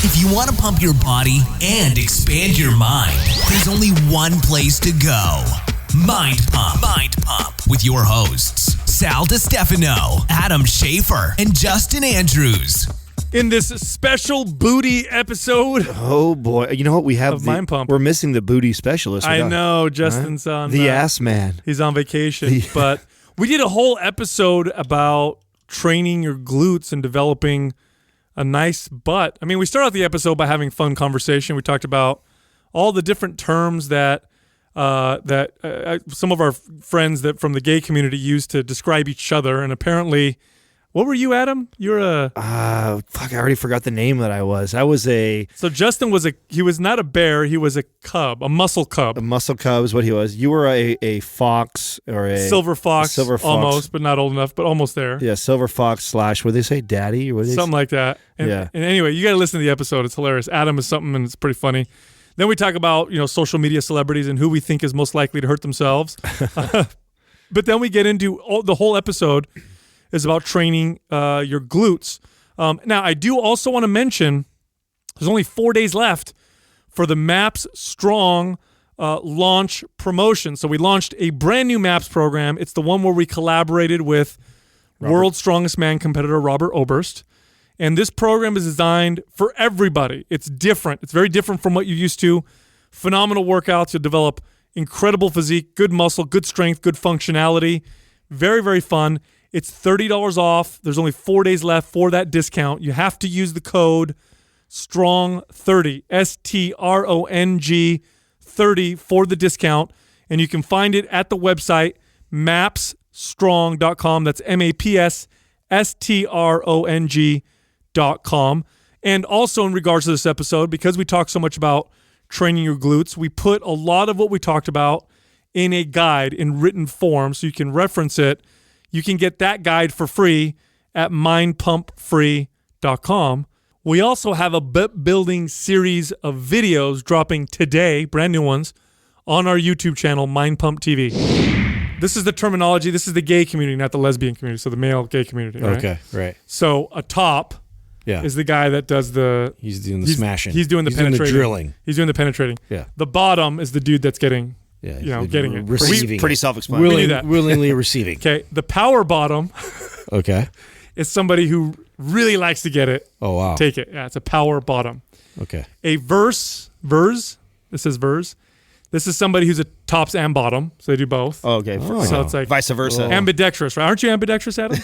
If you want to pump your body and expand your mind, there's only one place to go. Mind Pump. Mind Pump with your hosts, Sal DiStefano, Adam Schafer, and Justin Andrews. In this special booty episode. Oh boy! You know what we have? Of Mind Pump. We're missing the booty specialist. I know Justin's on the ass man. He's on vacation, but we did a whole episode about training your glutes and developing a nice butt. I mean, we started out the episode by having fun conversation. We talked about all the different terms that some of our friends that from the gay community use to describe each other, and apparently. What were you, Adam? You're a... I already forgot the name that I was. I was a... So Justin he was not a bear, he was a cub, a muscle cub. A muscle cub is what he was. You were a fox or a... Silver fox, almost, but not old enough, but almost there. Yeah, silver fox / what they say, daddy? Or what something like that. And, yeah. And anyway, you got to listen to the episode. It's hilarious. Adam is something, and it's pretty funny. Then we talk about, social media celebrities and who we think is most likely to hurt themselves. But then we get into the whole episode... is about training your glutes. Now, I do also want to mention there's only 4 days left for the MAPS Strong launch promotion. So we launched a brand new MAPS program. It's the one where we collaborated with World's Strongest Man competitor Robert Oberst. And this program is designed for everybody. It's different. It's very different from what you're used to. Phenomenal workouts to develop incredible physique, good muscle, good strength, good functionality. Very, very fun. It's $30 off. There's only 4 days left for that discount. You have to use the code STRONG30, STRONG 30 for the discount. And you can find it at the website mapsstrong.com. That's MAPSSTRONG.com. And also in regards to this episode, because we talk so much about training your glutes, we put a lot of what we talked about in a guide in written form so you can reference it. You can get that guide for free at mindpumpfree.com. We also have a building series of videos dropping today, brand new ones, on our YouTube channel, Mind Pump TV. This is the terminology. This is the gay community, not the lesbian community, so the male gay community. Right? Okay, right. So a top is the guy that does the... He's doing the smashing. He's doing the penetrating. Doing the drilling. He's doing the penetrating. Yeah. The bottom is the dude that's getting... getting it. Receiving. Pretty self-explanatory. Willingly receiving. Okay, the power bottom is somebody who really likes to get it. Oh, wow. Take it. Yeah, it's a power bottom. Okay. A verse, this says verse. This is somebody who's a tops and bottom, so they do both. Oh, okay. So it's like vice versa. Ambidextrous, right? Aren't you ambidextrous, Adam?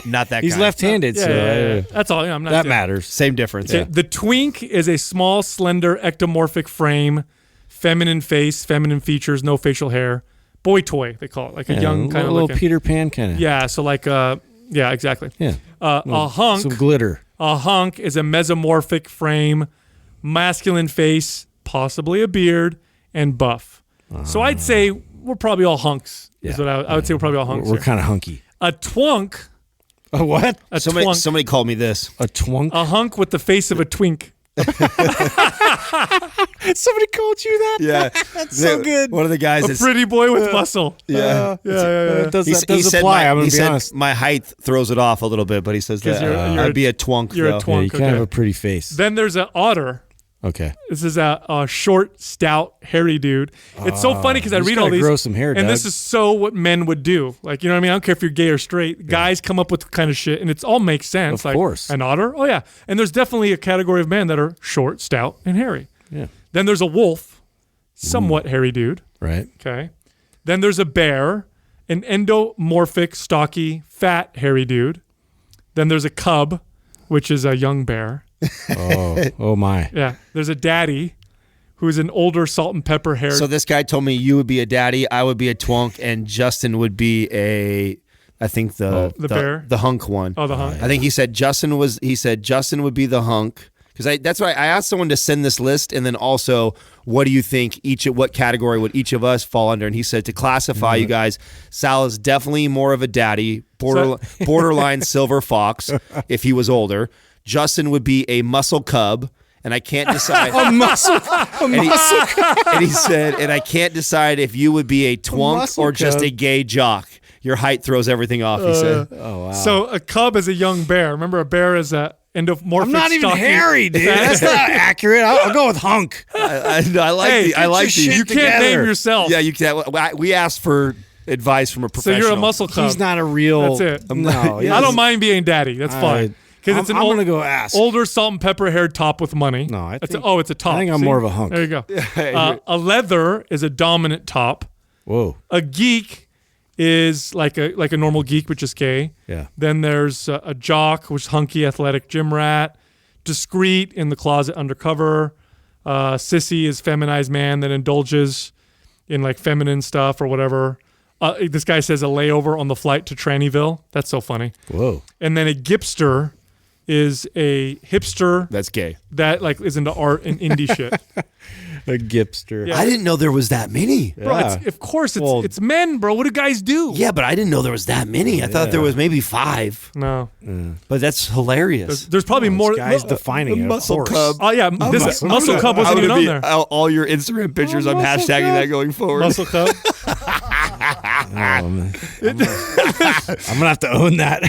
Not that He's guy. left-handed, Yeah. That's all. I'm not that saying. matters. Same difference. Okay, the twink is a small, slender, ectomorphic frame. Feminine face, feminine features, no facial hair. Boy toy, they call it. Like a young kind of little looking. Peter Pan kind of. Yeah, so like, yeah, exactly. Yeah. A hunk. Some glitter. A hunk is a mesomorphic frame, masculine face, possibly a beard, and buff. So I'd say we're probably all hunks. Is what I would say we're probably all hunks. We're kind of hunky. A twunk. A what? A twunk. Somebody called me this. A twunk? A hunk with the face of a twink. Somebody called you that? Yeah. That's so good. One of the guys A pretty boy with muscle. Yeah. That does apply. I'm going to be honest. My height throws it off a little bit, but he says that I'd be a twunk. You're though. a twunk. You kind of have a pretty face. Then there's an otter. Okay. This is a short, stout, hairy dude. It's so funny because I read all these. Grow some hair, and Doug. this is so what men would do. Like, you know what I mean? I don't care if you're gay or straight. Guys come up with kind of shit, and it all makes sense. Of course. An otter? Oh, yeah. And there's definitely a category of men that are short, stout, and hairy. Yeah. Then there's a wolf, somewhat hairy dude. Right. Okay. Then there's a bear, an endomorphic, stocky, fat, hairy dude. Then there's a cub, which is a young bear. Oh my. Yeah. There's a daddy, who's an older salt and pepper haired. So this guy told me you would be a daddy, I would be a twunk, and Justin would be I think the bear? the hunk one. Oh, the hunk. I think he said Justin would be the hunk. Because that's why I asked someone to send this list, and then also, what do you think what category would each of us fall under? And he said to classify you guys, Sal is definitely more of a daddy, borderline silver fox if he was older. Justin would be a muscle cub, and I can't decide. And he said, and I can't decide if you would be a twunk or just a gay jock. Your height throws everything off, he said. Oh, wow. So a cub is a young bear. Remember, a bear is a endomorphic. I'm not even stocky hairy, dude. fat. That's not accurate. I'll go with hunk. I like Hey, I like your these. You shit can't together. name yourself. Yeah, you can't. We asked for advice from a So professional. you're a muscle cub. He's not a real. That's it. No, I don't mind being daddy. That's fine. Because it's an I'm old, gonna go ask. older salt and pepper haired top with money. No, I It's think- it's a top. I think I'm See? more of a hunk. There you go. A leather is a dominant top. Whoa. A geek is like a normal geek, but just gay. Yeah. Then there's a jock, which is hunky, athletic gym rat. Discreet, in the closet, undercover. Sissy is feminized man that indulges in like feminine stuff or whatever. This guy says a layover on the flight to Trannyville. That's so funny. Whoa. And then a gipster is a hipster That's gay. that like is into art and indie shit. A gipster. Yeah. I didn't know there was that many. Bro, Yeah. of course Well- it's men, bro. What do guys do? Yeah, but I didn't know there was that many. I thought there was maybe 5. No. But that's hilarious. There's probably more. This guy's defining it. muscle of course. cub. Oh yeah, this muscle cub wasn't even on there. All your Instagram pictures. I'm hashtagging that going forward. Muscle cub. Oh, man. I'm gonna have to own that.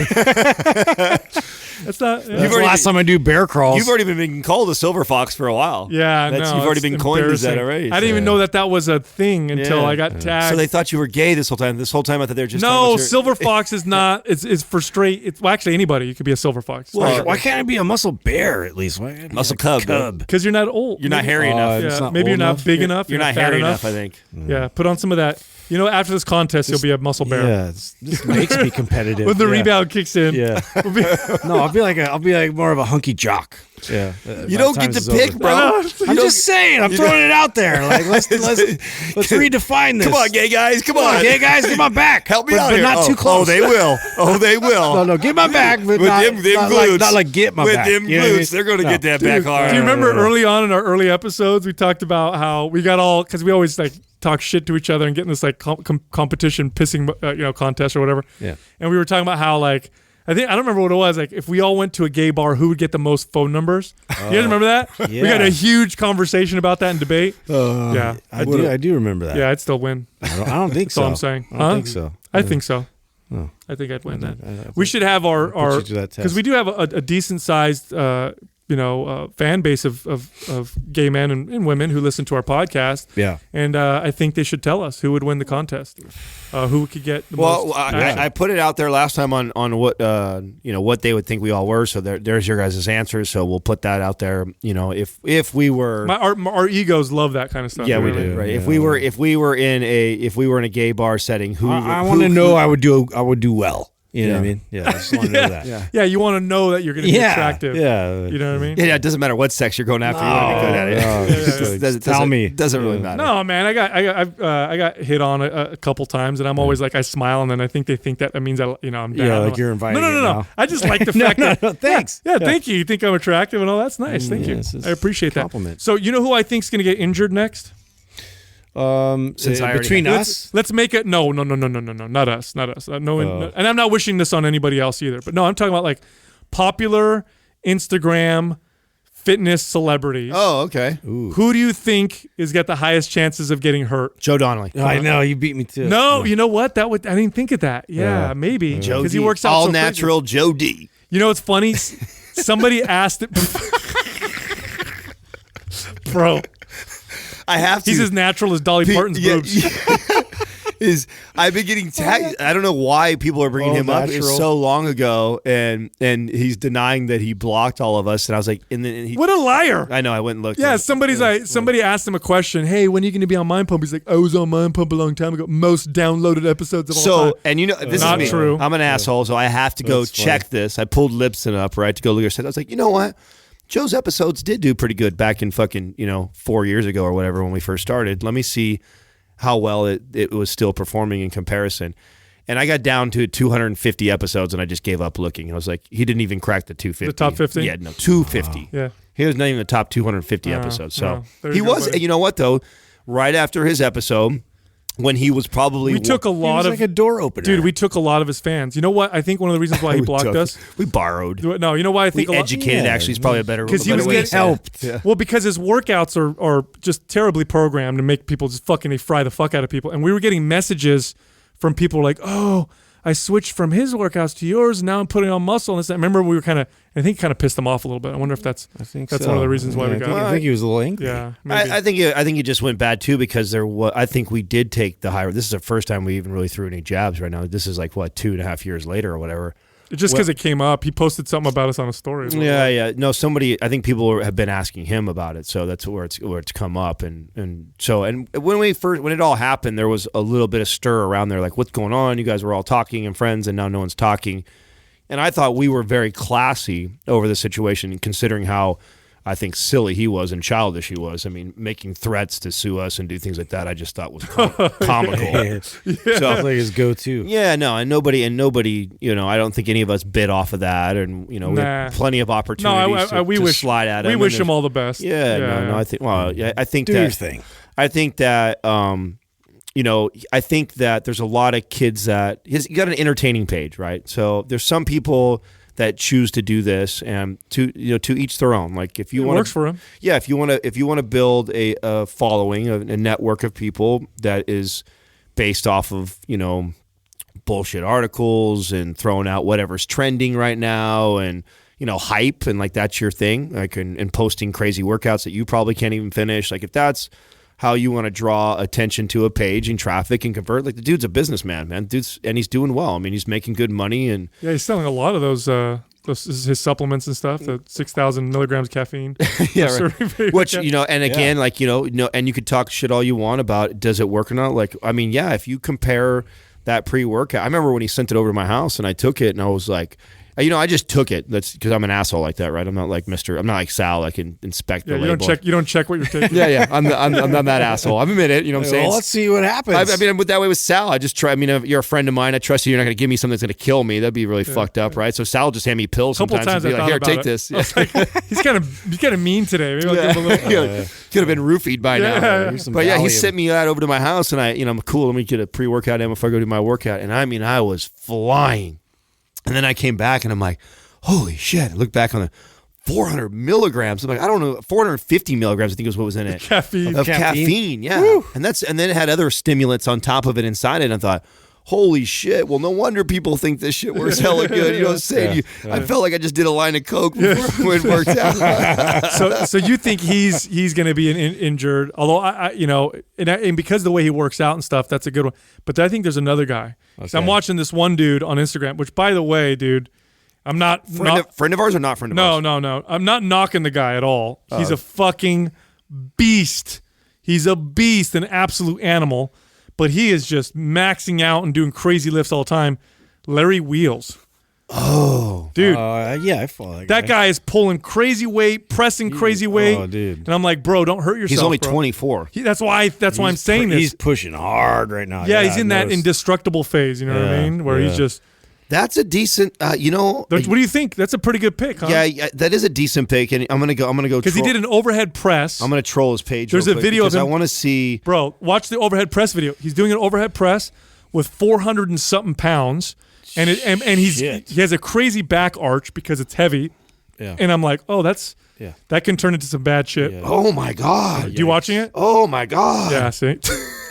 That's not. That's already- the last time I do bear crawls. You've already been called a silver fox for a while. Yeah, That's, no, you've already it's been coined as that embarrassing. already. I didn't even know that was a thing until Yeah. I got tagged. So they thought you were gay this whole time. This whole time I thought they were just no, talking about your- silver fox is not. It's for straight. It's well, actually anybody. You could be a silver fox. Why can't I be a muscle bear at least? Why can't I be Muscle a cub, dude. Because you're not old. You're not hairy enough. it's Yeah, not maybe old you're not enough. big enough. You're not fat hairy enough. enough, I think. Yeah, put on some of that. You know, after this contest, you'll be a muscle bear. Yeah, this makes me competitive. When the Yeah. rebound kicks in. Yeah. No, I'll be like more of a hunky jock. Yeah. You don't get to pick, bro. I'm just saying. I'm throwing it out there. Like let's redefine this. Come on, gay guys. Come on. Gay guys, get my back. Help me but, out but here. not too close. Oh, they will. Oh, they will. No, get my back, but With not, them not glutes. like, not like get my With back. them You know what I mean? glutes. They're going to No. get that back hard. Do you remember early on in our early episodes, we talked about how we got all, because we always like talk shit to each other and get in this like competition pissing contest or whatever. Yeah. And we were talking about how like, I don't remember what it was. Like if we all went to a gay bar, who would get the most phone numbers? You guys remember that? yeah. We got a huge conversation about that in debate. Yeah. I do remember that. Yeah, I'd still win. I don't think That's so. all I'm saying. I don't think so. I think so. No. I think I'd win that. I We should have our you to that test. because we do have a decent sized fan base of gay men and women who listen to our podcast. Yeah. And I think they should tell us who would win the contest, who could get the Well, most. I put it out there last time on what what they would think we all were. So there's your guys' answers. So we'll put that out there. You know, if we were, our egos love that kind of stuff. yeah, we really. do. Right. Yeah. If we were in a gay bar setting, who I want to know I would do well. You know what I mean? Yeah. I just want to know that. Yeah, you want to know that you're going to be Yeah. attractive. Yeah. You know what I mean? Yeah, it doesn't matter what sex you're going after. You want to be good at it. Tell me. It doesn't really matter. No, man, I got hit on a couple times, and I'm always like, I smile, and then I think they think that means I'm down. Yeah, like I'm you're inviting No. it now. I just like the fact that. No, thanks. Yeah, thank you. You think I'm attractive and all? That's nice. Thank you. it's I appreciate that. compliment. So you know who I think's going to get injured next? Since I already between had- us, Let's make it. No, not us. No, and I'm not wishing this on anybody else either. But no, I'm talking about like popular Instagram fitness celebrities. Oh, okay. Who do you think is got the highest chances of getting hurt? Joe Donnelly. I know you beat me too. No, you know what? I didn't think of that. Yeah, maybe Joe because D. he works out all so crazy. natural. Joe D. You know what's funny? Somebody asked it, bro. I have to. He's as natural as Dolly Parton's boobs. I've been getting tagged. I don't know why people are bringing him up. It was natural. so long ago, and he's denying that he blocked all of us. And I was like, and then he. What a liar! I know. I went and looked. Yeah, at it. somebody asked him a question. Hey, when are you going to be on Mind Pump? He's like, I was on Mind Pump a long time ago. Most downloaded episodes of all So, time. and this Not is me. true. I'm an asshole, so I have to go That's check this. I pulled Lipson up, right, to go look at it. I was like, you know what? Joe's episodes did do pretty good back in fucking, 4 years ago or whatever when we first started. Let me see how well it was still performing in comparison. And I got down to 250 episodes and I just gave up looking. I was like, he didn't even crack the 250. The top 50? Yeah, no, 250. Yeah. He was not even the top 250 No, episodes. So no. There he you go, was, buddy. you know what though? Right after his episode, when he was probably We took a He lot was of like a door opener. dude. We took a lot of his fans. You know what? I think one of the reasons why he blocked us. We borrowed. No, you know why I We think a lot. educated. Yeah. Actually, is probably a better. 'Cause he better was way to getting say it. helped. Yeah. Well, because his workouts are just terribly programmed to make people just fucking they fry the fuck out of people. And we were getting messages from people like, oh, I switched from his workouts to yours, and now I'm putting on muscle. And this, I remember we were I think pissed him off a little bit. I wonder if that's one of the reasons why we got I think he was a little angry. Yeah, maybe. I think you just went bad too because I think we did take the higher. This is the first time we even really threw any jabs right now. This is like 2.5 years later or whatever. Just because it came up, he posted something about us on a story. Yeah. No, I think people have been asking him about it, so that's where it's come up, and when it all happened, there was a little bit of stir around there, like what's going on? You guys were all talking and friends, and now no one's talking, and I thought we were very classy over the situation, considering how I think silly he was and childish he was. I mean, making threats to sue us and do things like that, I just thought was comical. So like his go-to. Yeah, no, and nobody, I don't think any of us bit off of that, and we had plenty of opportunities to slide at him. We wish him all the best. No, I think. Well, I think do that your thing. I think that I think that there's a lot of kids that you got an entertaining page, right? So there's some people that choose to do this, and to each their own. Like if you want, works for him. Yeah, if you want to build a following, a network of people that is based off of bullshit articles and throwing out whatever's trending right now, and hype, and like that's your thing, like and posting crazy workouts that you probably can't even finish. Like if that's how you want to draw attention to a page and traffic and convert, like the dude's a businessman, man. And he's doing well. I mean, he's making good money, and he's selling a lot of those his supplements and stuff. The 6,000 milligrams caffeine. Yeah, right. Which and again, and you could talk shit all you want about does it work or not. Like, I mean, yeah, if you compare that pre-workout, I remember when he sent it over to my house and I took it and I was like, I just took it. That's because I'm an asshole like that, right? I'm not like I'm not like Sal. I can inspect the label. You don't check what you're taking. Yeah. I'm that asshole. I'm admit it. You know what I'm saying? Well, let's see what happens. I mean, I'm that way with Sal. I just try. I mean, if you're a friend of mine, I trust you. You're not going to give me something that's going to kill me. That'd be really fucked up, right? So Sal will just hand me pills sometimes. Times and be like, here, take it. this. Yeah. Like, he's kind of mean today. Maybe I'll give him a little. Could have been roofied by now. But yeah, he sent me that over to my house, and I'm cool. Let me get a pre-workout in before I go do my workout. And I mean, I was flying. And then I came back, and I'm like, holy shit. I looked back on the 400 milligrams. I'm like, I don't know, 450 milligrams, I think was what was in it. Caffeine, yeah. Woo. And then it had other stimulants on top of it inside it. And I thought, holy shit, well, no wonder people think this shit works hella good. You know what I'm saying? I felt like I just did a line of Coke before it worked out. So you think he's going to be injured, although and because of the way he works out and stuff, that's a good one. But I think there's another guy. Okay. So I'm watching this one dude on Instagram, which, by the way, dude, I'm not friend of ours or not friend of ours? No. I'm not knocking the guy at all. He's a fucking beast. He's a beast, an absolute animal. But he is just maxing out and doing crazy lifts all the time. Larry Wheels. Oh, dude. Yeah, I follow that guy is pulling crazy weight, pressing crazy weight. Oh, dude. And I'm like, bro, don't hurt yourself. He's only bro. 24. That's why I'm saying this. He's pushing hard right now. Yeah, he's in that indestructible phase. You know what I mean? Where he's just. That's a decent, What do you think? That's a pretty good pick, huh? Yeah, that is a decent pick, and I'm gonna go because he did an overhead press. I'm gonna troll his page. There's a video of him. I want to see. Bro, watch the overhead press video. He's doing an overhead press with 400 and something pounds, and he has a crazy back arch because it's heavy. Yeah. And I'm like, oh, that can turn into some bad shit. Yeah. Oh my god! You watching it? Oh my god! Yeah, see.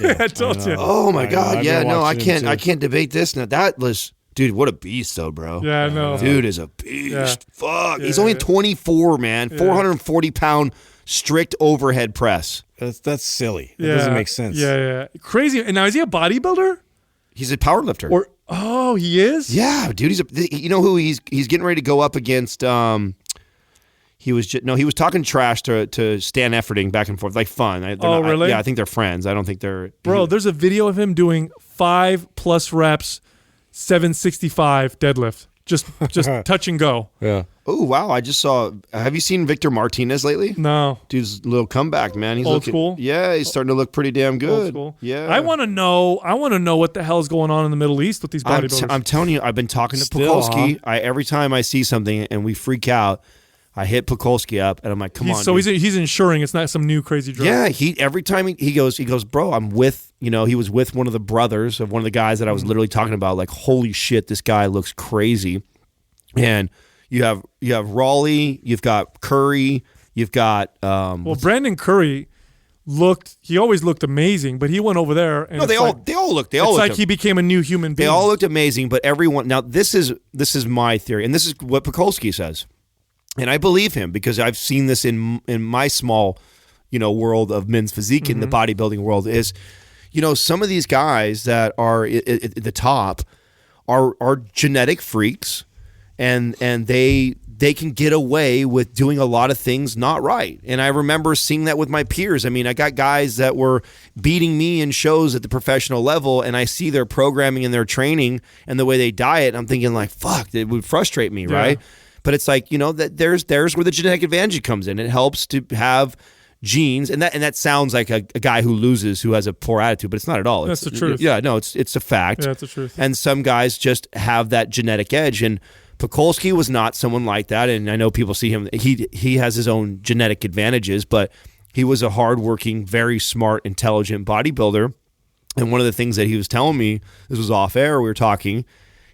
I told you. Oh my god! Yeah, no, I can't debate this. Now that was. Dude, what a beast, though, bro. Yeah, I know. Dude is a beast. Yeah. Fuck. He's only 24, man. 440-pound strict overhead press. That's silly. It doesn't make sense. Yeah. Crazy. And now, is he a bodybuilder? He's a power lifter. He is? Yeah, dude. You know who he's getting ready to go up against? He was talking trash to Stan Efferding back and forth, like fun. Really? I think they're friends. I don't think they're. Bro, there's a video of him doing 5+ reps. 765 deadlift, just touch and go. Yeah. Oh wow! I just saw. Have you seen Victor Martinez lately? No. Dude's little comeback, man. He's old school. Yeah, he's starting to look pretty damn good. Old school. Yeah. I want to know what the hell is going on in the Middle East with these bodybuilders. I'm telling you, I've been talking to Pukolsky. Every time I see something and we freak out, I hit Pukolsky up and I'm like, come on. So he's ensuring it's not some new crazy drug. Yeah. Every time he goes, bro, I'm with. He was with one of the brothers of one of the guys that I was literally talking about. Like, holy shit, this guy looks crazy. And you have Raleigh, you've got Curry, you've got. Brandon Curry he always looked amazing, but he went over there and No, they all looked. They all it's looked. like he became a new human being. They all looked amazing, but everyone. Now this is my theory, and this is what Pekulski says, and I believe him because I've seen this in my small, world of men's physique in the bodybuilding world. Is, some of these guys that are at the top are genetic freaks, and they can get away with doing a lot of things not right. And I remember seeing that with my peers. I mean, I got guys that were beating me in shows at the professional level, and I see their programming and their training and the way they diet, and I'm thinking like, fuck, it would frustrate me, right? But it's like, that there's where the genetic advantage comes in. It helps to have genes, and that sounds like a guy who loses who has a poor attitude, but it's not at all. That's the truth. Yeah, no, it's a fact. Yeah, it's the truth. And some guys just have that genetic edge, and Pekulski was not someone like that, and I know people see him. He has his own genetic advantages, but he was a hardworking, very smart, intelligent bodybuilder. And one of the things that he was telling me, this was off air, we were talking,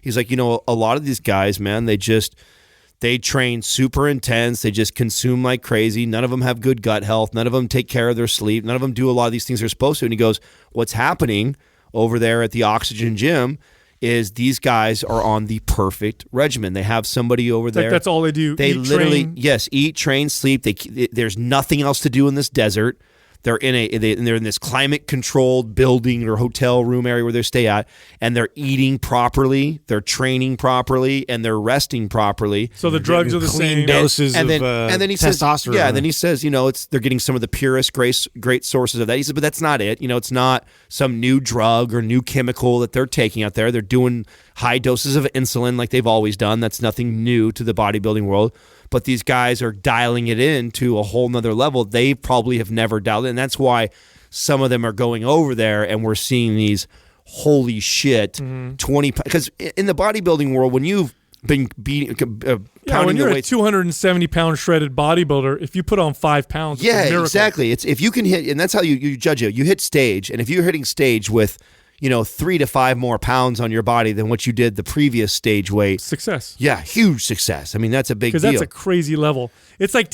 he's like, a lot of these guys, man, they train super intense. They just consume like crazy. None of them have good gut health. None of them take care of their sleep. None of them do a lot of these things they're supposed to. And he goes, what's happening over there at the Oxygen Gym is these guys are on the perfect regimen. They have somebody over there. That's all they do. They eat, literally, train. yes, eat, train, sleep. There's nothing else to do in this desert. They're in this climate controlled building or hotel room area where they stay at, and they're eating properly, they're training properly, and they're resting properly. So the drugs are the clean same. doses and then, of and then he testosterone. says, yeah. Then he says, they're getting some of the purest, great sources of that. He said, but that's not it. It's not some new drug or new chemical that they're taking out there. They're doing high doses of insulin like they've always done. That's nothing new to the bodybuilding world. But these guys are dialing it in to a whole nother level. They probably have never dialed it. And that's why some of them are going over there, and we're seeing these holy shit 20, because in the bodybuilding world, when you've been When pounding you're the a weights, 270-pound shredded bodybuilder, if you put on 5 pounds, it's a miracle. exactly. It's if you can hit, and that's how you judge it. You hit stage, and if you're hitting stage with 3 to 5 more pounds on your body than what you did the previous stage weight, Success. yeah, huge success. I mean, that's a big deal. Because that's a crazy level. It's like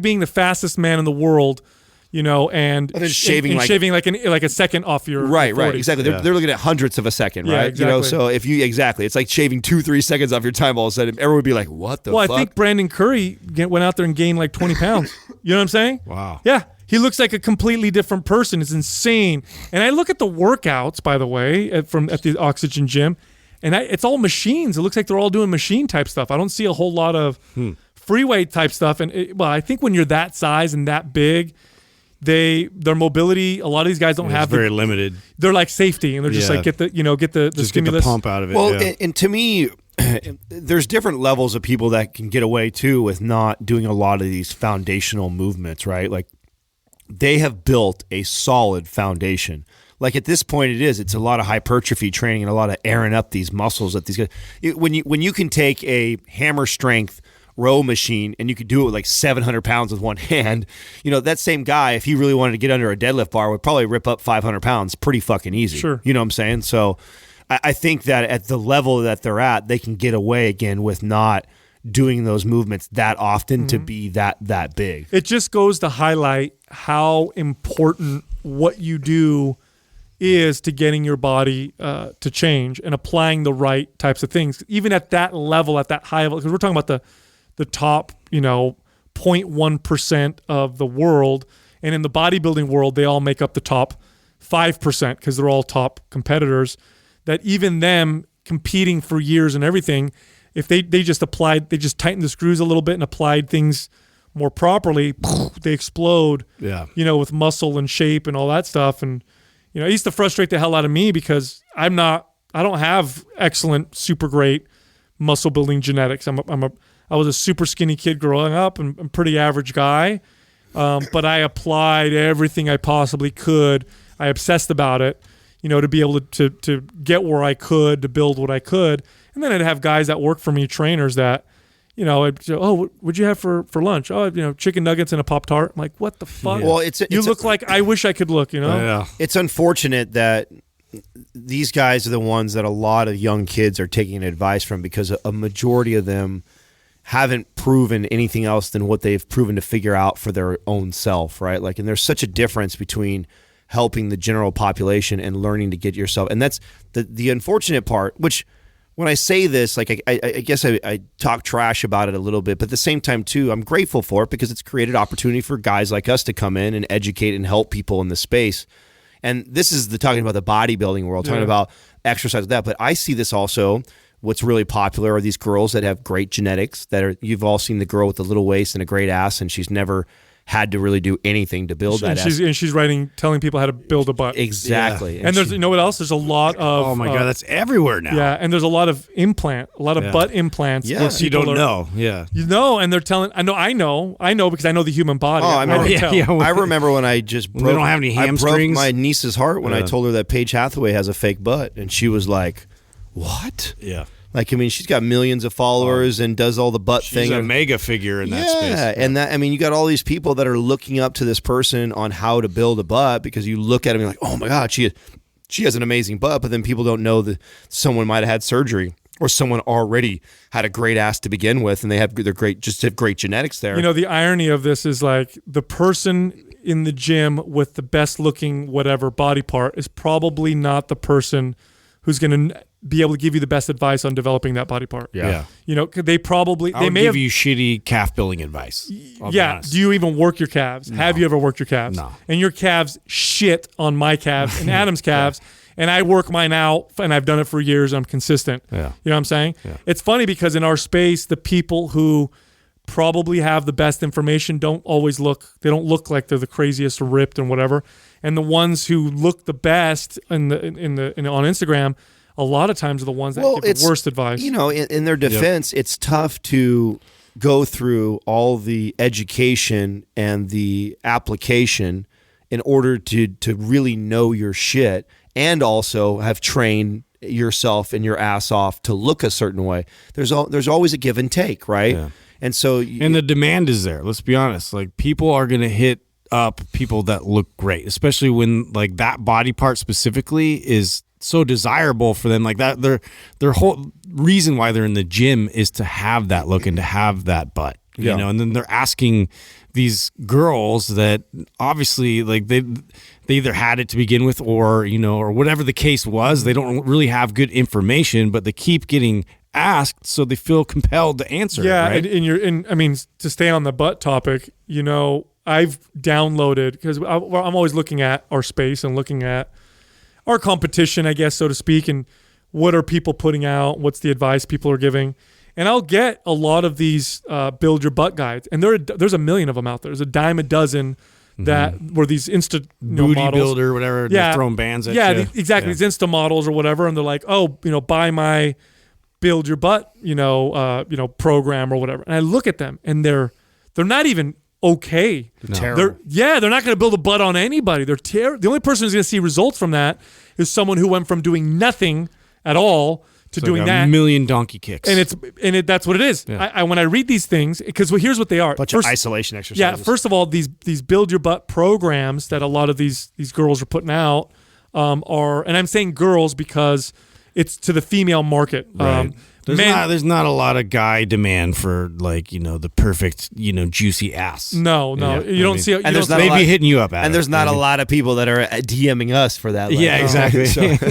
being the fastest man in the world, and then shaving like a second off your Right, 40s. exactly. They're looking at hundredths of a second, Yeah, right? exactly. So if you it's like shaving 2-3 seconds off your time. All of a sudden, everyone would be like, "What the fuck?" I think Brandon Curry went out there and gained like 20 pounds. You know what I'm saying? Wow. Yeah. He looks like a completely different person. It's insane. And I look at the workouts, by the way, at the Oxygen Gym, and it's all machines. It looks like they're all doing machine type stuff. I don't see a whole lot of free weight type stuff. And I think when you're that size and that big, their mobility, a lot of these guys don't have very limited. They're like safety, and they're just like get the Just stimulus. get the pump out of it. Well, yeah. and to me, there's different levels of people that can get away too with not doing a lot of these foundational movements, right? Like they have built a solid foundation. Like at this point, it's a lot of hypertrophy training and a lot of airing up these muscles that these guys. When you can take a hammer strength row machine and you could do it with like 700 pounds with one hand, that same guy, if he really wanted to get under a deadlift bar, would probably rip up 500 pounds pretty fucking easy. Sure. You know what I'm saying? So I think that at the level that they're at, they can get away again with not doing those movements that often to be that big. It just goes to highlight how important what you do is to getting your body to change and applying the right types of things, even at that level, at that high level, because we're talking about the top, 0.1% of the world. And in the bodybuilding world, they all make up the top 5% because they're all top competitors, that even them competing for years and everything, if they just tightened the screws a little bit and applied things more properly, they explode, with muscle and shape and all that stuff. And, it used to frustrate the hell out of me because I don't have excellent, super great muscle building genetics. I was a super skinny kid growing up and a pretty average guy. But I applied everything I possibly could. I obsessed about it, to be able to get where I could, to build what I could. And then I'd have guys that work for me, trainers that, I'd say, oh, what'd you have for lunch? Oh, chicken nuggets and a Pop-Tart. I'm like, what the fuck? Well, you look like I wish I could look, Yeah. It's unfortunate that these guys are the ones that a lot of young kids are taking advice from, because a majority of them haven't proven anything else than what they've proven to figure out for their own self, right? Like, and there's such a difference between helping the general population and learning to get yourself. And that's the unfortunate part, which when I say this, like, I guess I talk trash about it a little bit, but at the same time too, I'm grateful for it because it's created opportunity for guys like us to come in and educate and help people in the space. And this is talking about the bodybuilding world, talking about exercise, that. But I see this also. What's really popular are these girls that have great genetics. You've all seen the girl with the little waist and a great ass, and she's never had to really do anything to build that ass. And she's telling people how to build a butt. Exactly. Yeah. And there's, you know what else? There's a lot of. Oh my God, that's everywhere now. Yeah, and there's a lot of butt implants. Yeah. Well, you don't know. Yeah. You know, and they're telling. I know because I know the human body. Oh, I remember. I remember when I just broke. They don't have any hamstrings. I broke my niece's heart when I told her that Paige Hathaway has a fake butt, and she was like, "What?" Yeah. Like, I mean, she's got millions of followers and does all the butt thing. She's a mega figure in that space. Yeah, and that, I mean, you got all these people that are looking up to this person on how to build a butt because you look at them and you're like, oh my God, she has an amazing butt, but then people don't know that someone might have had surgery or someone already had a great ass to begin with, and they have great genetics there. You know, the irony of this is like the person in the gym with the best looking whatever body part is probably not the person who's going to be able to give you the best advice on developing that body part. Yeah. You know, they may give you shitty calf building advice. Yeah. Do you even work your calves? No. Have you ever worked your calves? No. And your calves shit on my calves and Adam's calves. And I work mine out, and I've done it for years. And I'm consistent. Yeah. You know what I'm saying? Yeah. It's funny because in our space, the people who probably have the best information don't look like they're the craziest or ripped and whatever. And the ones who look the best on Instagram, a lot of times are the ones that give the worst advice. You know, in their defense, it's tough to go through all the education and the application in order to really know your shit and also have trained yourself and your ass off to look a certain way. There's always a give and take, right? Yeah. And so and the demand is there. Let's be honest. Like, people are going to hit up people that look great, especially when like that body part specifically is so desirable for them. Like that, their whole reason why they're in the gym is to have that look and to have that butt. You know, and then they're asking these girls that obviously like they either had it to begin with or, you know, or whatever the case was. They don't really have good information, but they keep getting asked, so they feel compelled to answer. Yeah, right? and I mean, to stay on the butt topic, you know, I've downloaded, because I'm always looking at our space and looking at our competition, I guess, so to speak, and what are people putting out, what's the advice people are giving. And I'll get a lot of these build your butt guides, and there's a million of them out there. There's a dime a dozen that were these booty models. builder, whatever. They're throwing bands at you. Exactly. These Insta models or whatever, and they're like, oh, you know, buy my build your butt, program or whatever. And I look at them, and they're not even okay. No. Terrible. They're not going to build a butt on anybody. They're the only person who's going to see results from that is someone who went from doing nothing at all to doing that. A million donkey kicks. And that's what it is. Yeah. When I read these things, because here's what they are. Bunch of isolation exercises. Yeah, first of all, these build your butt programs that a lot of these girls are putting out are, and I'm saying girls because it's to the female market. Right. There's not a lot of guy demand for, like, you know, the perfect, you know, juicy ass. No, you don't see. And there's not maybe hitting you up, and there's not a lot of people that are DMing us for that. Yeah, exactly.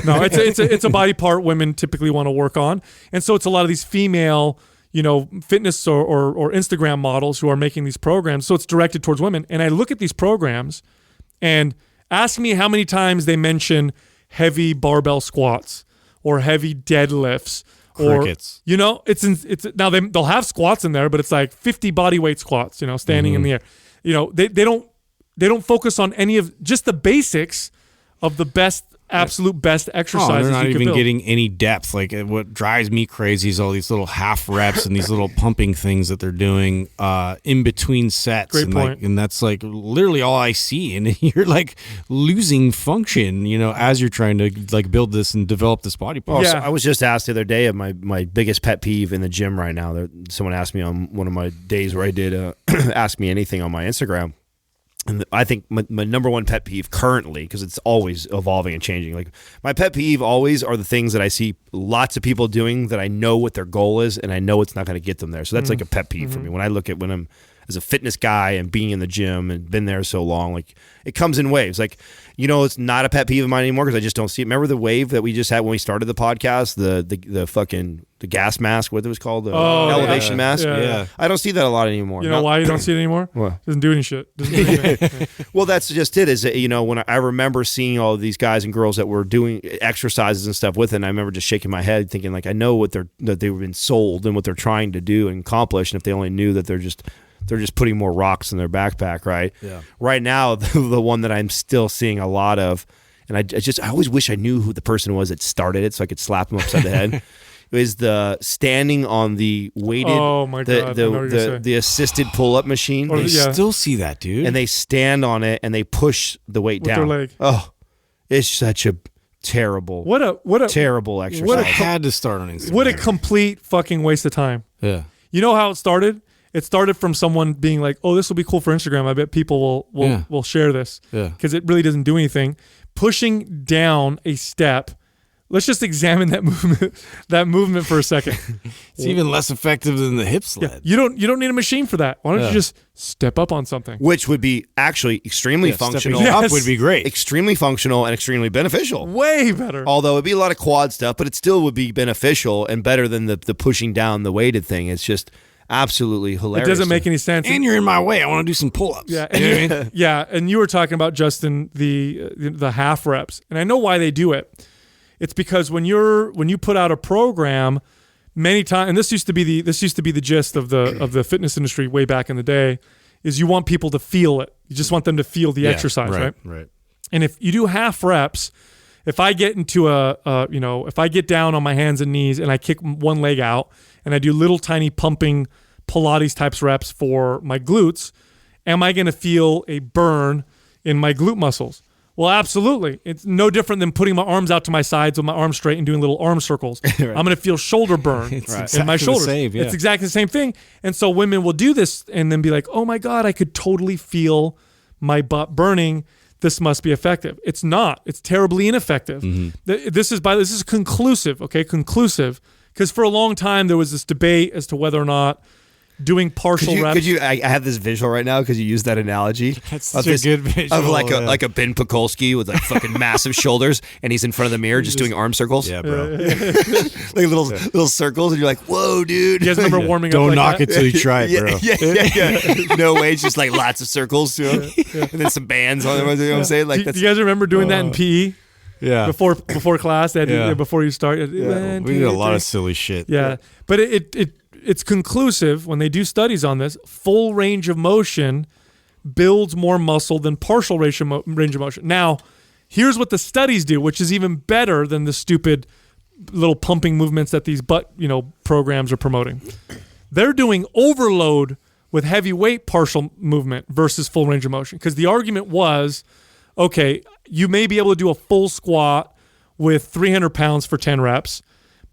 No, it's a body part women typically want to work on, and so it's a lot of these female, you know, fitness or Instagram models who are making these programs. So it's directed towards women. And I look at these programs, and ask me how many times they mention heavy barbell squats or heavy deadlifts. Crickets. Or, you know, it's now they'll have squats in there, but it's like 50 body weight squats, you know, standing in the air. You know, they don't focus on any of just the basics of the absolute best exercises. They're not you even build. getting any depth. Like, what drives me crazy is all these little half reps and these little pumping things that they're doing in between sets. Great point. And that's like literally all I see. And you're like losing function, you know, as you're trying to like build this and develop this body part. So I was just asked the other day of my biggest pet peeve in the gym right now. Someone asked me on one of my days where I did Ask Me Anything on my Instagram. And I think my number one pet peeve currently, because it's always evolving and changing, like my pet peeve always are the things that I see lots of people doing that I know what their goal is and I know it's not going to get them there. So that's like a pet peeve for me. When I look at when I'm as a fitness guy and being in the gym and been there so long, like it comes in waves. Like, it's not a pet peeve of mine anymore because I just don't see it. Remember the wave that we just had when we started the podcast, the fucking the gas mask, what it was called, the elevation mask. Yeah. I don't see that a lot of You know why you don't see it anymore? What? Doesn't do any shit. Doesn't do anything. Well, that's just it. Is that, when I remember seeing all of these guys and girls that were doing exercises and stuff with it, and I remember just shaking my head, thinking like I know that they've been sold and what they're trying to do and accomplish, and if they only knew that they're just putting more rocks in their backpack, right? Yeah. Right now, the one that I'm still seeing a lot of, and I always wish I knew who the person was that started it so I could slap them upside the head. Is the standing on the weighted, Oh my God, I know what you're saying. the assisted pull-up machine. Or I Yeah. still see that, dude. And they stand on it and they push the weight With down. their leg. Oh, it's such a terrible, What a terrible exercise. what I a had to start on Instagram. what a complete fucking waste of time. Yeah. You know how it started? It started from someone being like, "Oh, this will be cool for Instagram. I bet people will share this." Yeah. Because it really doesn't do anything. Pushing down a step. Let's just examine that movement for a second. It's even less effective than the hip sled. You don't need a machine for that. Why don't you just step up on something? Which would be actually extremely functional. Stepping up Yes. would be great. Extremely functional and extremely beneficial. Way better. Although it'd be a lot of quad stuff, but it still would be beneficial and better than the pushing down the weighted thing. It's just absolutely It hilarious. doesn't make any sense. And you're in my way. I want to do some pull-ups. Yeah, You know what I mean? yeah, and you were talking about, Justin, the half reps, and I know why they do it. It's because when you put out a program, many times, and this used to be the gist of the fitness industry way back in the day, is you want people to feel it. You just want them to feel the exercise, right? Right. And if you do half reps, if I get into if I get down on my hands and knees and I kick one leg out and I do little tiny pumping Pilates types reps for my glutes, am I going to feel a burn in my glute muscles? Well, absolutely. It's no different than putting my arms out to my sides with my arms straight and doing little arm circles. Right. I'm going to feel shoulder burn It's in my exactly the shoulders. same, yeah. It's exactly the same thing. And so women will do this and then be like, "Oh my God, I could totally feel my butt burning. This must be effective." It's not. It's terribly ineffective. This is conclusive, okay? Conclusive. Because for a long time there was this debate as to whether or not doing partial reps. I have this visual right now because you used that analogy. That's such a good visual. Of like a Ben Pekulski with like fucking massive shoulders, and he's in front of the mirror just doing arm circles. Yeah, bro. Like little circles, and you're like, "Whoa, dude!" You guys remember warming up Don't like knock that? it till you try it, bro. Yeah. No way, it's just like lots of circles, and then some bands on them. You know what I'm saying? Like Do you guys remember doing that in PE Yeah. before class? They had to- Yeah. before you start. We did a lot of silly shit. Yeah, but it's conclusive when they do studies on this. Full range of motion builds more muscle than partial range of motion. Now, here's what the studies do, which is even better than the stupid little pumping movements that these butt programs are promoting. They're doing overload with heavy weight partial movement versus full range of motion, because the argument was, okay, you may be able to do a full squat with 300 pounds for 10 reps,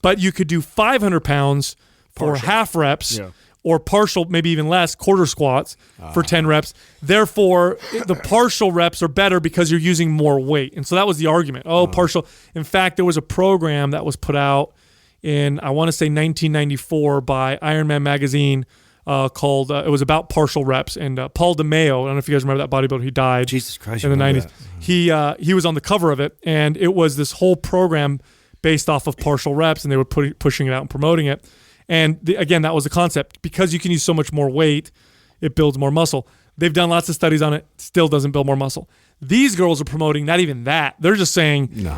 but you could do 500 pounds for half reps, or partial, maybe even less, quarter squats for 10 reps. Therefore, the partial reps are better because you're using more weight. And so that was the argument. Partial. In fact, there was a program that was put out in, I want to say 1994 by Ironman magazine called, it was about partial reps. And Paul DeMeo, I don't know if you guys remember that bodybuilder, he died Jesus Christ, in the you remember 90s. He was on the cover of it, and it was this whole program based off of partial reps, and they were pushing it out and promoting it. And again, that was the concept. Because you can use so much more weight, it builds more muscle. They've done lots of studies on it. Still doesn't build more muscle. These girls are promoting not even that. They're just saying,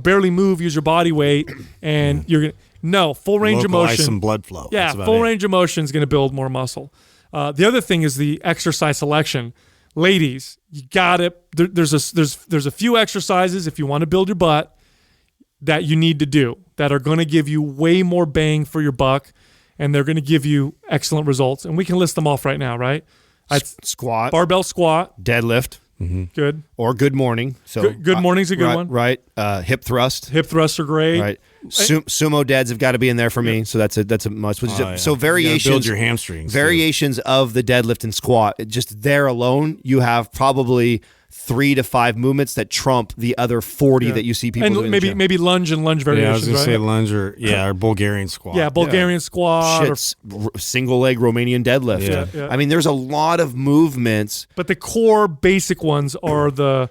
barely move, use your body weight, and you're going to... No, full range of Localize motion. some blood flow. Yeah, That's about full it. range of motion is going to build more muscle. The other thing is the exercise selection. Ladies, you got it. There's a few exercises if you want to build your butt that you need to do that are going to give you way more bang for your buck, and they're going to give you excellent results. And we can list them off right now, right? Squat, Barbell squat, deadlift, Good. or good morning. So Good morning's a good right, one. Right. Hip thrust. Hip thrusts are great. Right. Sumo deads have got to be in there for me. So that's a must. So variations. Build your hamstrings. Variations of the deadlift and squat. Just there alone, you have probably 3 to 5 movements that trump the other 40 that you see people doing. And maybe lunge and lunge variations. Yeah, I was going right? to say lunge or Bulgarian squat. Yeah, Bulgarian squat. Single leg Romanian deadlift. Yeah. I mean, there's a lot of movements. But the core basic ones are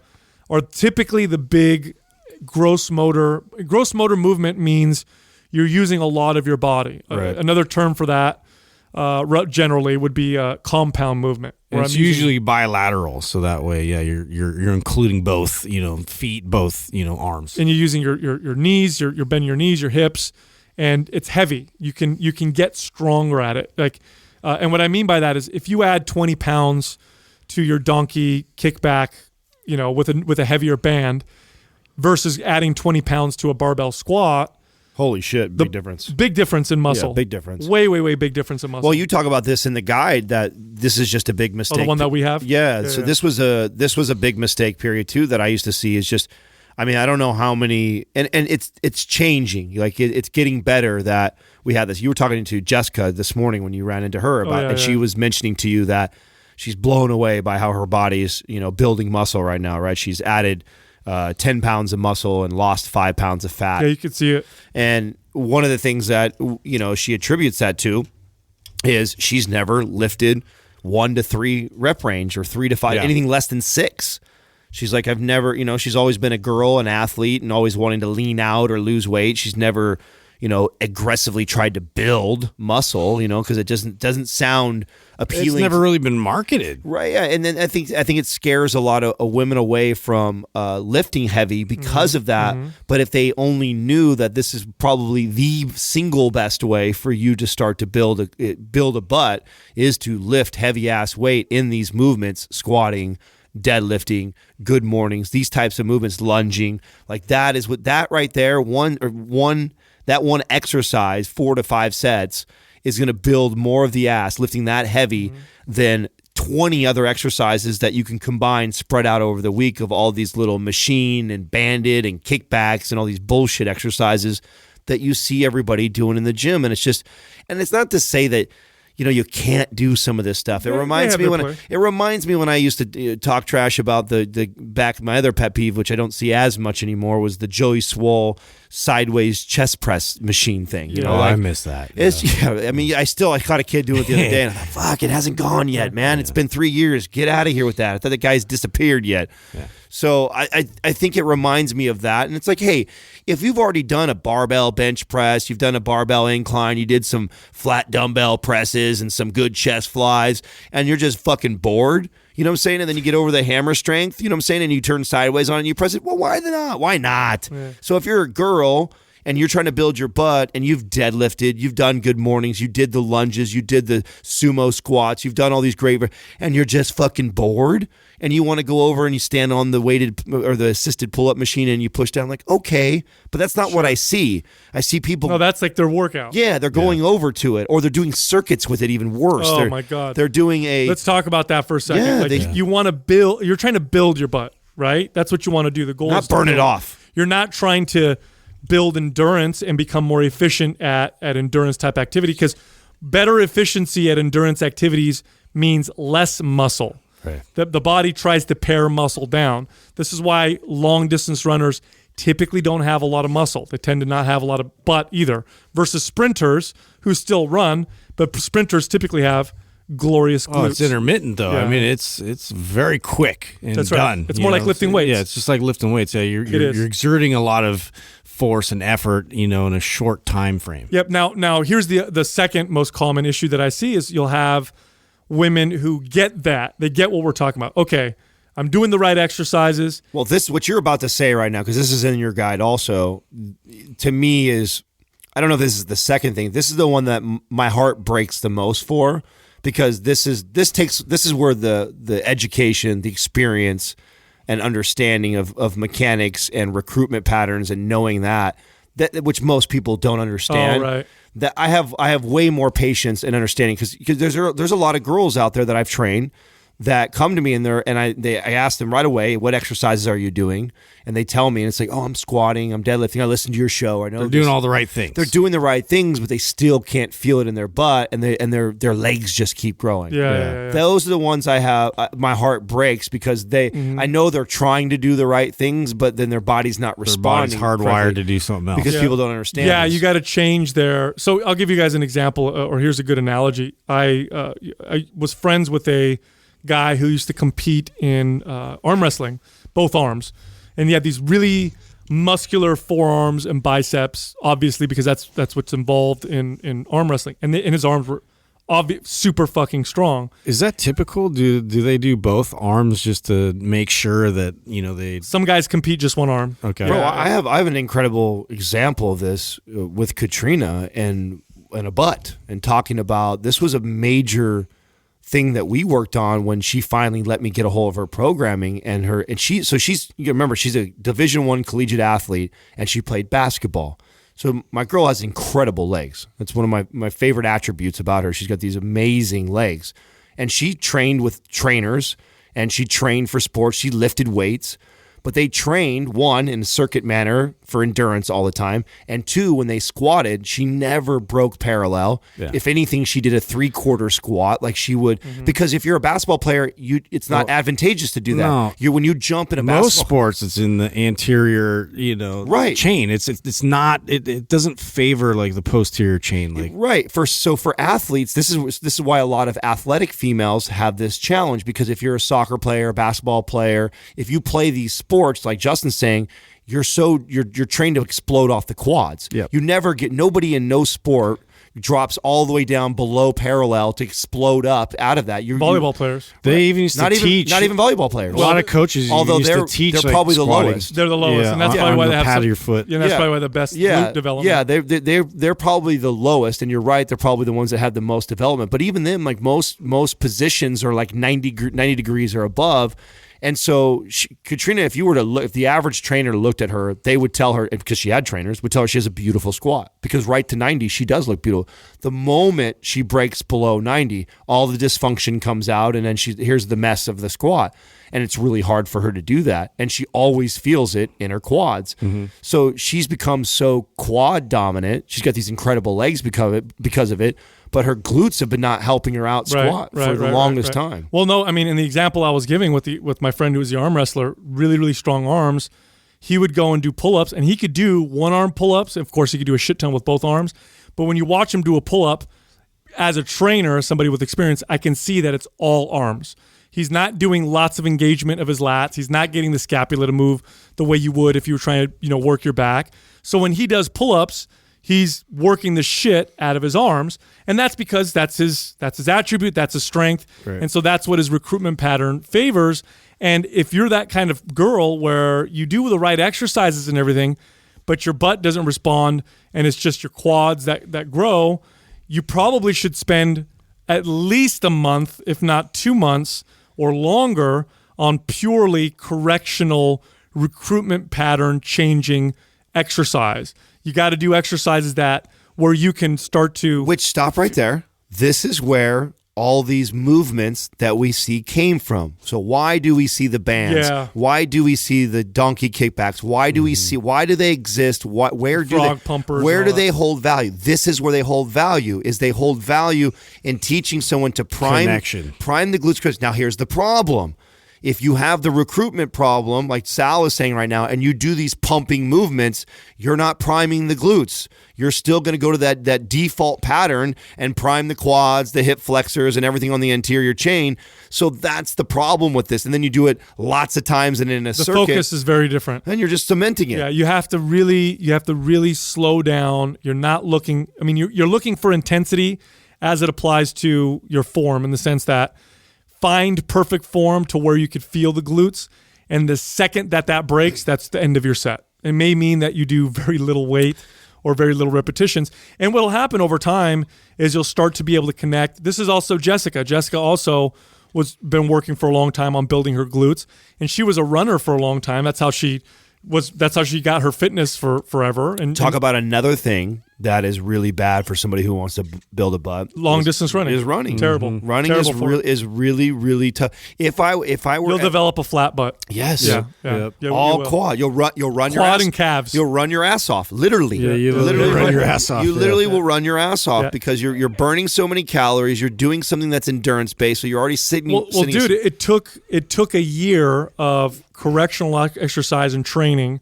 typically the big gross motor. Gross motor movement means you're using a lot of your body. Right. Another term for that generally would be compound movement. And it's usually bilateral, so that way, you're including both, feet, both, arms. And you're using your knees, you're bending your knees, your hips, and it's heavy. You can get stronger at it. And what I mean by that is if you add 20 pounds to your donkey kickback, with a heavier band, versus adding 20 pounds to a barbell squat. Holy shit, big difference. Big difference in muscle. Yeah, big difference. Way, way, way big difference in muscle. Well, you talk about this in the guide that this is just a big mistake. the one that we have? Yeah. So this was a big mistake period too that I used to see is just, I mean, I don't know how many, and it's changing. Like it's getting better that we had this. You were talking to Jessica this morning when you ran into her about, she was mentioning to you that she's blown away by how her body's, building muscle right now, right? She's added 10 pounds of muscle and lost 5 pounds of fat. Yeah, you can see it. And one of the things that, she attributes that to is she's never lifted 1 to 3 rep range or 3 to 5, anything less than 6. She's like, I've never, she's always been a girl, an athlete, and always wanting to lean out or lose weight. She's never, aggressively tried to build muscle, because it doesn't sound appealing. It's never really been marketed. Right, yeah. And then I think it scares a lot of women away from lifting heavy because of that. But if they only knew that this is probably the single best way for you to start to build a butt is to lift heavy ass weight in these movements, squatting, deadlifting, good mornings, these types of movements, lunging, like that is what that right there, that one exercise, 4 to 5 sets, is going to build more of the ass, lifting that heavy than 20 other exercises that you can combine, spread out over the week of all these little machine and banded and kickbacks and all these bullshit exercises that you see everybody doing in the gym. And it's not to say that, you can't do some of this stuff. It reminds me when I used to talk trash about my other pet peeve, which I don't see as much anymore, was the Joey Swole sideways chest press machine thing. I miss that. I mean, I caught a kid doing it the other day, and I thought, fuck, it hasn't gone yet, man. It's been 3 years. Get out of here with that. I thought the guy's disappeared yet. Yeah. So I think it reminds me of that. And it's like, hey, if you've already done a barbell bench press, you've done a barbell incline, you did some flat dumbbell presses and some good chest flies, and you're just fucking bored, you know what I'm saying? And then you get over the hammer strength, you know what I'm saying? And you turn sideways on it and you press it. Well, why not? Why not? Yeah. So if you're a girl and you're trying to build your butt and you've deadlifted, you've done good mornings, you did the lunges, you did the sumo squats, you've done all these great, and you're just fucking bored and you want to go over and you stand on the weighted or the assisted pull-up machine and you push down, like, okay, but that's not what I see. I see people. No, that's like their workout. Yeah, they're going over to it, or they're doing circuits with it, even worse. Oh, my God. They're doing Let's talk about that for a second. Yeah, you want to build, you're trying to build your butt, right? That's what you want to do. The goal not is to burn it off. You're not trying to build endurance and become more efficient at endurance type activity, because better efficiency at endurance activities means less muscle. Right. The body tries to pare muscle down. This is why long distance runners typically don't have a lot of muscle. They tend to not have a lot of butt either, versus sprinters who still run, but sprinters typically have glorious glutes. Oh, it's intermittent though. Yeah. I mean, it's very quick and That's right. done. It's more like lifting weights. Yeah, it's just like lifting weights. Yeah, you're exerting a lot of force and effort, in a short time frame. Yep. Now here's the second most common issue that I see is you'll have women who get that. They get what we're talking about. Okay, I'm doing the right exercises. Well, this what you're about to say right now, because this is in your guide also, to me is, I don't know if this is the second thing. This is the one that my heart breaks the most for, because this is where the education, the experience, and understanding of mechanics and recruitment patterns and knowing that which most people don't understand. Oh, right. That I have way more patience and understanding, because there's a lot of girls out there that I've trained that come to me and I ask them right away, what exercises are you doing? And they tell me, and it's like, oh, I'm squatting, I'm deadlifting, I listen to your show. I know They're doing all the right things. They're doing the right things, but they still can't feel it in their butt, and their legs just keep growing. Yeah. Those are the ones I have. My heart breaks because I know they're trying to do the right things, but then their body's not responding. Their body's hardwired to do something else because people don't understand. Yeah, this. you got to change their. So I'll give you guys an example, or here's a good analogy. I was friends with a guy who used to compete in arm wrestling, both arms. And he had these really muscular forearms and biceps, obviously, because that's what's involved in arm wrestling. And his arms were super fucking strong. Is that typical? Do they do both arms just to make sure that they? Some guys compete just one arm. Okay, bro, I have an incredible example of this with Katrina and a butt, and talking about this was a major thing that we worked on when she finally let me get a hold of her programming she's you remember she's a Division I collegiate athlete, and she played basketball. So my girl has incredible legs. That's one of my favorite attributes about her. She's got these amazing legs, and she trained with trainers, and she trained for sports. She lifted weights. But they trained, one, in a circuit manner for endurance all the time, and two, when they squatted, she never broke parallel. Yeah. If anything, she did a 3/4 squat like she would. Mm-hmm. Because if you're a basketball player, it's not advantageous to do that. No. When you jump in a Most basketball sports, it's in the anterior, right. chain. It's not. It doesn't favor like the posterior chain. Like right. For athletes, this is why a lot of athletic females have this challenge, because if you're a soccer player, a basketball player, if you play these sports, like Justin's saying, you're trained to explode off the quads. Yep. You never get nobody in no sport drops all the way down below parallel to explode up out of that. Volleyball players. They even used to teach. Not even volleyball players. A lot of coaches although used to teach. They're like probably the squatting. lowest. They're the lowest, and that's probably why they have pad some, of your foot. Yeah, that's probably why the best glute development. Yeah, they're probably the lowest, and you're right. They're probably the ones that have the most development. But even then, like most positions are like 90 degrees or above. And so Katrina, if the average trainer looked at her, they would tell her, because she had trainers, would tell her she has a beautiful squat, because right to 90, she does look beautiful. The moment she breaks below 90, all the dysfunction comes out, and then here's the mess of the squat. And it's really hard for her to do that. And she always feels it in her quads. Mm-hmm. So she's become so quad dominant. She's got these incredible legs because of it. But her glutes have been not helping her out squat for the longest time. Well, no, I mean, in the example I was giving with my friend who was the arm wrestler, really, really strong arms, he would go and do pull-ups, and he could do one-arm pull-ups. Of course, he could do a shit ton with both arms. But when you watch him do a pull-up, as a trainer, somebody with experience, I can see that it's all arms. He's not doing lots of engagement of his lats. He's not getting the scapula to move the way you would if you were trying to, work your back. So when he does pull-ups, he's working the shit out of his arms, and that's because that's his attribute, that's his strength, right. And so that's what his recruitment pattern favors. And if you're that kind of girl where you do the right exercises and everything, but your butt doesn't respond and it's just your quads that grow, you probably should spend at least a month, if not 2 months or longer, on purely correctional recruitment pattern changing exercise. You got to do exercises where you can start to... Which, stop right there. This is where all these movements that we see came from. So why do we see the bands? Yeah. Why do we see the donkey kickbacks? Why do we see? Why do they exist? Where do they hold value? This is where they hold value. They hold value in teaching someone to prime the glutes. Now here's the problem. If you have the recruitment problem, like Sal is saying right now, and you do these pumping movements, you're not priming the glutes. You're still going to go to that default pattern and prime the quads, the hip flexors, and everything on the anterior chain. So that's the problem with this. And then you do it lots of times and in a circuit. The focus is very different. And you're just cementing it. Yeah, you have to really slow down. You're not looking. I mean, you're looking for intensity as it applies to your form, in the sense that find perfect form to where you could feel the glutes, and the second that breaks, that's the end of your set. It may mean that you do very little weight or very little repetitions, and what'll happen over time is you'll start to be able to connect. This is also Jessica. Jessica also been working for a long time on building her glutes, and she was a runner for a long time. That's how she that's how she got her fitness for forever. And Talk about another thing that is really bad for somebody who wants to build a butt. long distance running. Is running. Terrible. Running Terrible is really, really tough. If I were You'll develop a flat butt. yes. Yeah. Yep. Yeah, All you will. quad. You'll run your Quad ass, and calves. You'll run your ass off. Literally. Yeah, you literally run your ass off. You Yeah. literally will run your ass off Yeah. because you're burning so many calories. You're doing something that's endurance based, so you're already sitting. Well, dude, it took a year of correctional exercise and training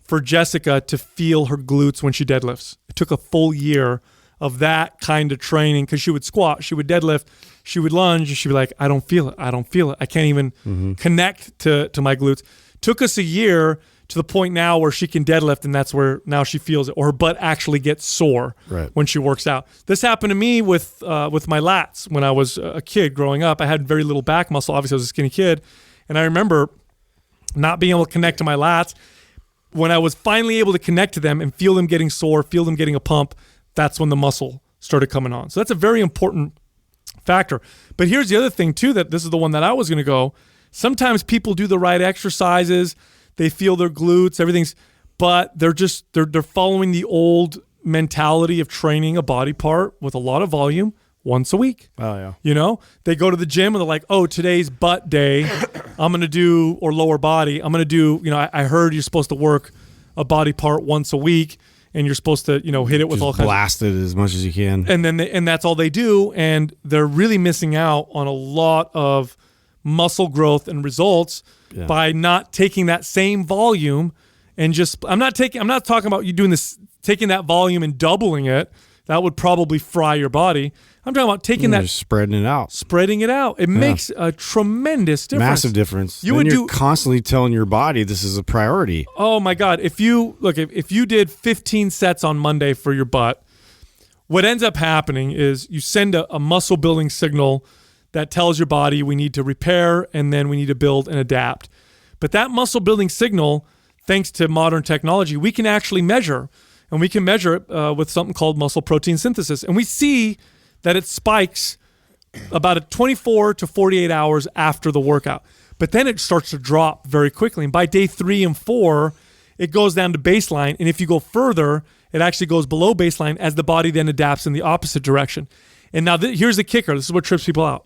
for Jessica to feel her glutes when she deadlifts. It took a full year of that kind of training because she would squat, she would deadlift, she would lunge, and she'd be like, I don't feel it. I don't feel it. I can't even connect to my glutes. Took us a year to the point now where she can deadlift, and that's where now she feels it, or her butt actually gets sore when she works out. This happened to me with my lats when I was a kid growing up. I had very little back muscle. Obviously, I was a skinny kid, and I remember not being able to connect to my lats. When I was finally able to connect to them and feel them getting sore, feel them getting a pump, that's when the muscle started coming on. So that's a very important factor. But here's the other thing too, that this is the one that I was going to go. Sometimes people do the right exercises, they feel their glutes, everything's, but they're following the old mentality of training a body part with a lot of volume once a week. Oh, yeah. You know, they go to the gym and they're like, oh, today's butt day. I'm going to do, or lower body. I'm going to do, I heard you're supposed to work a body part once a week and you're supposed to, hit it with all kinds of. Blast it as much as you can. And then, and that's all they do. And they're really missing out on a lot of muscle growth and results by not taking that same volume and just, I'm not talking about you doing this, taking that volume and doubling it. That would probably fry your body. I'm talking about taking that, just spreading it out. Spreading it out. It makes a tremendous difference. Massive difference. You then would you're do constantly telling your body this is a priority. Oh my God! If you did 15 sets on Monday for your butt, what ends up happening is you send a muscle building signal that tells your body we need to repair and then we need to build and adapt. But that muscle building signal, thanks to modern technology, we can actually measure. And we can measure it with something called muscle protein synthesis. And we see that it spikes about 24 to 48 hours after the workout. But then it starts to drop very quickly. And by day 3 and 4, it goes down to baseline. And if you go further, it actually goes below baseline as the body then adapts in the opposite direction. And now here's the kicker. This is what trips people out.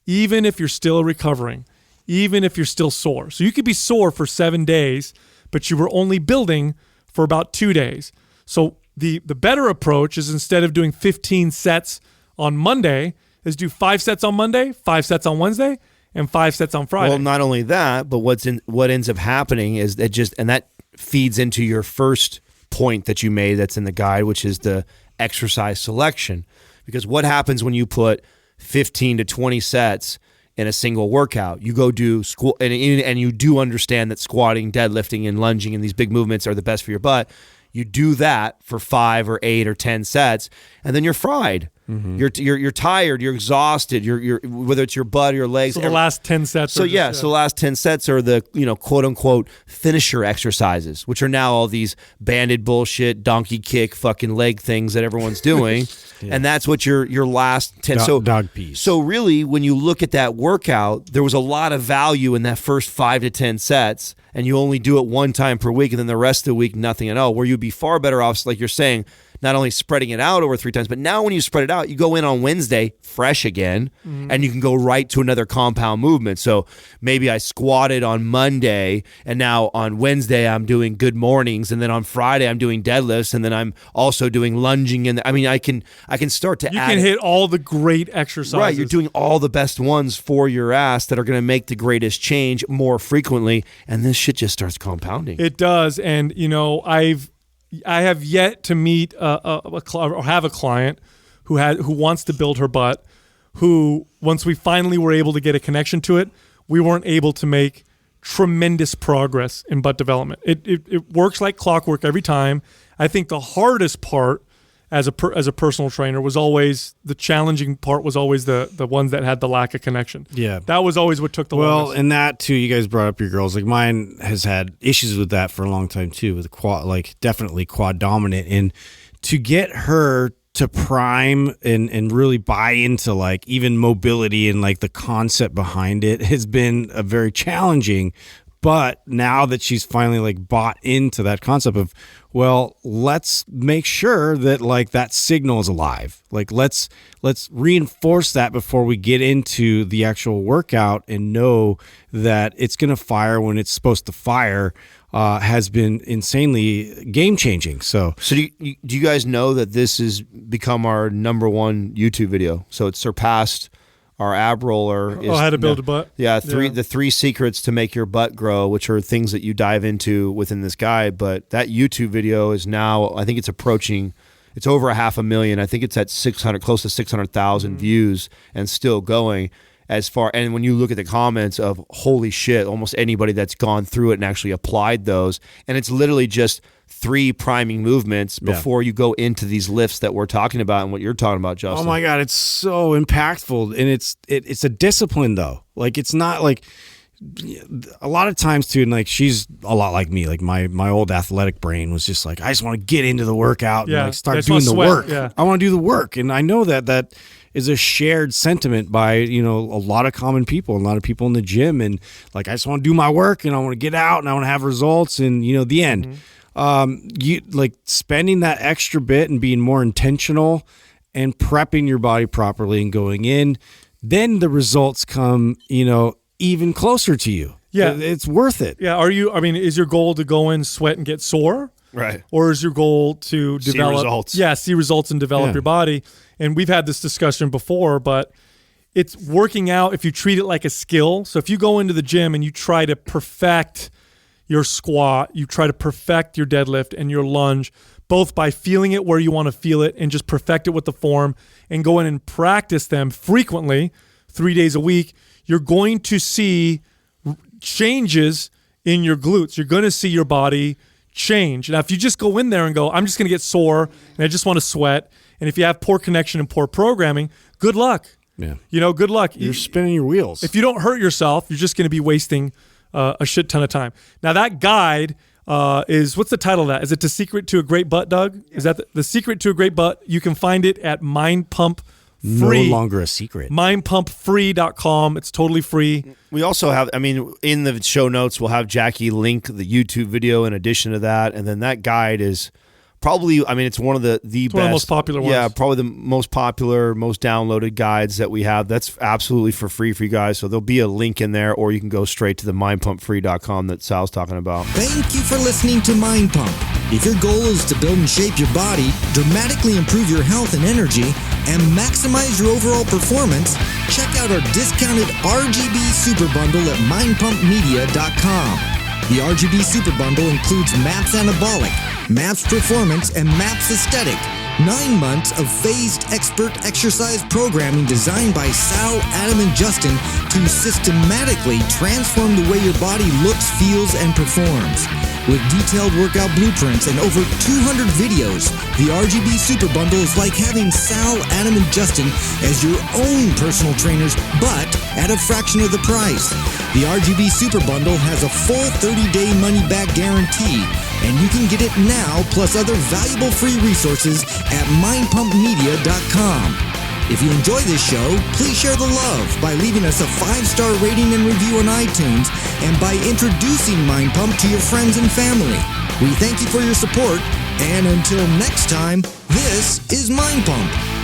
Even if you're still recovering, even if you're still sore. So you could be sore for 7 days, but you were only building for about 2 days. So the better approach is, instead of doing 15 sets on Monday, is do 5 sets on Monday, 5 sets on Wednesday, and 5 sets on Friday. Well, not only that, but what ends up happening is that feeds into your first point that you made that's in the guide, which is the exercise selection. Because what happens when you put 15 to 20 sets in a single workout? You go do squat, and you do understand that squatting, deadlifting, and lunging and these big movements are the best for your butt. You do that for 5 or 8 or 10 sets, and then you're fried. Mm-hmm. You're tired. You're exhausted. You're whether it's your butt or your legs. So the last 10 sets. So the last 10 sets are the quote unquote finisher exercises, which are now all these banded bullshit, donkey kick, fucking leg things that everyone's doing, and that's what your last 10. Dog piece. So really, when you look at that workout, there was a lot of value in that first 5 to 10 sets, and you only do it one time per week, and then the rest of the week nothing at all. Where you'd be far better off, like you're saying, not only spreading it out over 3 times, but now when you spread it out, you go in on Wednesday fresh again, and you can go right to another compound movement. So maybe I squatted on Monday, and now on Wednesday I'm doing good mornings, and then on Friday I'm doing deadlifts, and then I'm also doing lunging. And I can start to you add. can hit all the great exercises. Right, you're doing all the best ones for your ass that are going to make the greatest change more frequently, and this shit just starts compounding. It does, and I have yet to meet or have a client who wants to build her butt, who, once we finally were able to get a connection to it, we weren't able to make tremendous progress in butt development. It works like clockwork every time. I think the hardest part as a personal trainer was always, the challenging part was always the ones that had the lack of connection. Yeah. That was always what took the longest. Well, and that too, you guys brought up your girls. Like, mine has had issues with that for a long time too, with definitely quad dominant. And to get her to prime and really buy into like even mobility and like the concept behind it has been a very challenging. But now that she's finally like bought into that concept of, well, let's make sure that like that signal is alive. Like let's reinforce that before we get into the actual workout and know that it's going to fire when it's supposed to fire. Has been insanely game changing. So do you guys know that this has become our #1 YouTube video? So it's surpassed our ab roller. How to build a butt. Yeah, the 3 secrets to make your butt grow, which are things that you dive into within this guide. But that YouTube video is now, I think it's approaching, it's over 500,000. I think it's at 600, close to 600,000 views and still going. And when you look at the comments of holy shit, almost anybody that's gone through it and actually applied those, and it's literally just 3 priming movements before you go into these lifts that we're talking about and what you're talking about, Justin. Oh my God, it's so impactful, and it's a discipline though. Like it's not like a lot of times too, and like she's a lot like me. Like my old athletic brain was just like, I just want to get into the workout and like start doing the work. Yeah. I want to do the work, and I know that is a shared sentiment by a lot of common people, a lot of people in the gym, and like I just want to do my work and I want to get out and I want to have results and the end. You like spending that extra bit and being more intentional and prepping your body properly and going in, then the results come even closer to you. Yeah, it's worth it. Yeah, is your goal to go in, sweat, and get sore? Right. Or is your goal to develop results? Yeah, see results and develop your body. And we've had this discussion before, but it's working out if you treat it like a skill. So if you go into the gym and you try to perfect your squat, you try to perfect your deadlift and your lunge, both by feeling it where you want to feel it and just perfect it with the form and go in and practice them frequently, 3 days a week, you're going to see changes in your glutes. You're going to see your body change. Now, if you just go in there and go, I'm just going to get sore and I just want to sweat, and if you have poor connection and poor programming, good luck. Yeah. Good luck. You're spinning your wheels. If you don't hurt yourself, you're just going to be wasting a shit ton of time. Now, that guide is, what's the title of that? Is it The Secret to a Great Butt, Doug? Yeah. Is that the Secret to a Great Butt? You can find it at Mind Pump Free. No longer a secret. mindpumpfree.com. It's totally free. We also have, in the show notes, we'll have Jackie link the YouTube video in addition to that. And then that guide is probably, it's one of the best. One of the most popular ones. Yeah, probably the most popular, most downloaded guides that we have. That's absolutely for free for you guys. So there'll be a link in there, or you can go straight to the mindpumpfree.com that Sal's talking about. Thank you for listening to Mind Pump. If your goal is to build and shape your body, dramatically improve your health and energy, and maximize your overall performance, check out our discounted RGB Super Bundle at mindpumpmedia.com. The RGB Super Bundle includes MAPS Anabolic, MAPS Performance, and MAPS Aesthetic. 9 months of phased expert exercise programming designed by Sal, Adam, and Justin to systematically transform the way your body looks, feels, and performs. With detailed workout blueprints and over 200 videos, the RGB Super Bundle is like having Sal, Adam, and Justin as your own personal trainers, but at a fraction of the price. The RGB Super Bundle has a full 30-day money-back guarantee, and you can get it now plus other valuable free resources at mindpumpmedia.com. If you enjoy this show, please share the love by leaving us a 5-star rating and review on iTunes and by introducing Mind Pump to your friends and family. We thank you for your support, and until next time, this is Mind Pump.